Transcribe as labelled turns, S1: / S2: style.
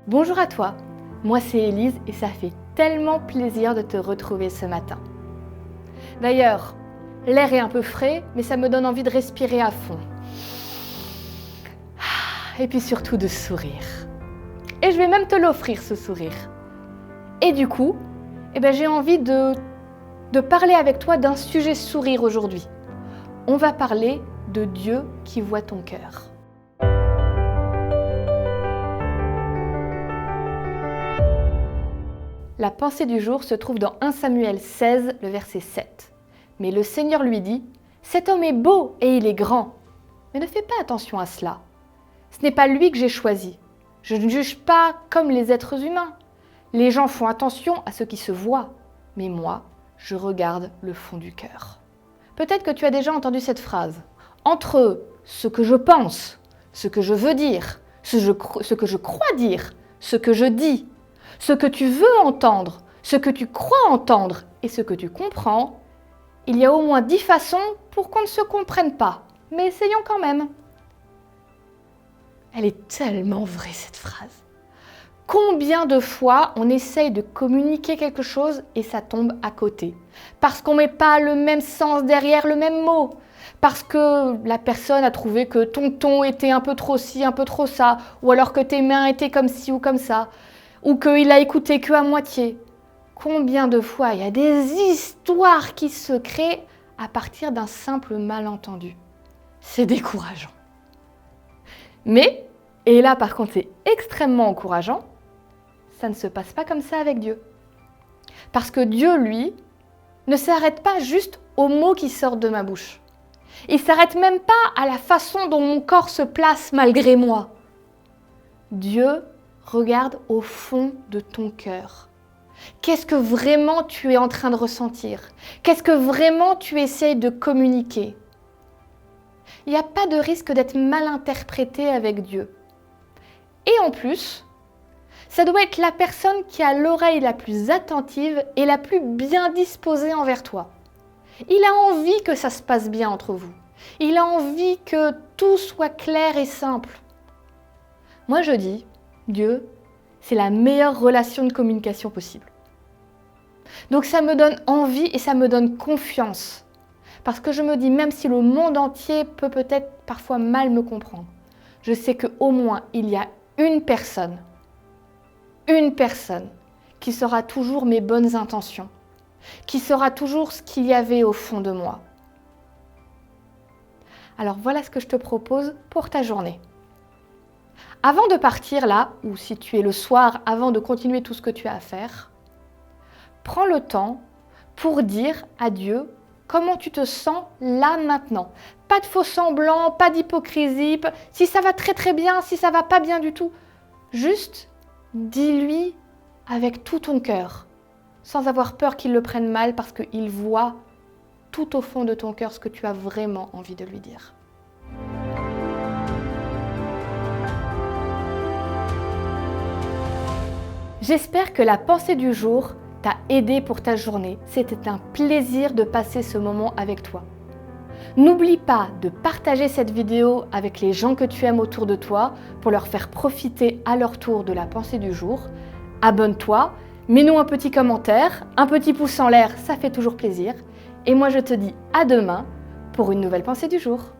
S1: Bonjour à toi, moi c'est Élise et ça fait tellement plaisir de te retrouver ce matin. D'ailleurs, l'air est un peu frais, mais ça me donne envie de respirer à fond. Et puis surtout de sourire. Et je vais même te l'offrir ce sourire. Et du coup, j'ai envie de parler avec toi d'un sujet sourire aujourd'hui. On va parler de Dieu qui voit ton cœur. La pensée du jour se trouve dans 1 Samuel 16, le verset 7. Mais le Seigneur lui dit, « Cet homme est beau et il est grand. Mais ne fais pas attention à cela. Ce n'est pas lui que j'ai choisi. Je ne juge pas comme les êtres humains. Les gens font attention à ce qui se voit. Mais moi, je regarde le fond du cœur. » Peut-être que tu as déjà entendu cette phrase. Entre ce que je pense, ce que je veux dire, ce que je crois dire, ce que je dis, ce que tu veux entendre, ce que tu crois entendre et ce que tu comprends, il y a au moins 10 façons pour qu'on ne se comprenne pas. Mais essayons quand même. Elle est tellement vraie cette phrase. Combien de fois on essaye de communiquer quelque chose et ça tombe à côté? Parce qu'on ne met pas le même sens derrière le même mot. Parce que la personne a trouvé que ton ton était un peu trop ci, un peu trop ça. Ou alors que tes mains étaient comme ci ou comme ça. Ou qu'il a écouté que à moitié. Combien de fois il y a des histoires qui se créent à partir d'un simple malentendu? C'est décourageant. Mais, et là par contre c'est extrêmement encourageant, ça ne se passe pas comme ça avec Dieu. Parce que Dieu, lui, ne s'arrête pas juste aux mots qui sortent de ma bouche. Il ne s'arrête même pas à la façon dont mon corps se place malgré moi. Dieu regarde au fond de ton cœur. Qu'est-ce que vraiment tu es en train de ressentir? Qu'est-ce que vraiment tu essayes de communiquer? Il n'y a pas de risque d'être mal interprété avec Dieu. Et en plus, ça doit être la personne qui a l'oreille la plus attentive et la plus bien disposée envers toi. Il a envie que ça se passe bien entre vous. Il a envie que tout soit clair et simple. Moi je dis, Dieu, c'est la meilleure relation de communication possible. Donc ça me donne envie et ça me donne confiance. Parce que je me dis, même si le monde entier peut peut-être parfois mal me comprendre, je sais qu'au moins il y a une personne qui saura toujours mes bonnes intentions, qui saura toujours ce qu'il y avait au fond de moi. Alors voilà ce que je te propose pour ta journée. Avant de partir là, ou si tu es le soir, avant de continuer tout ce que tu as à faire, prends le temps pour dire à Dieu comment tu te sens là maintenant. Pas de faux semblants, pas d'hypocrisie, si ça va très très bien, si ça va pas bien du tout. Juste dis-lui avec tout ton cœur, sans avoir peur qu'il le prenne mal parce qu'il voit tout au fond de ton cœur ce que tu as vraiment envie de lui dire. J'espère que la pensée du jour t'a aidé pour ta journée. C'était un plaisir de passer ce moment avec toi. N'oublie pas de partager cette vidéo avec les gens que tu aimes autour de toi pour leur faire profiter à leur tour de la pensée du jour. Abonne-toi, mets-nous un petit commentaire, un petit pouce en l'air, ça fait toujours plaisir. Et moi je te dis à demain pour une nouvelle pensée du jour.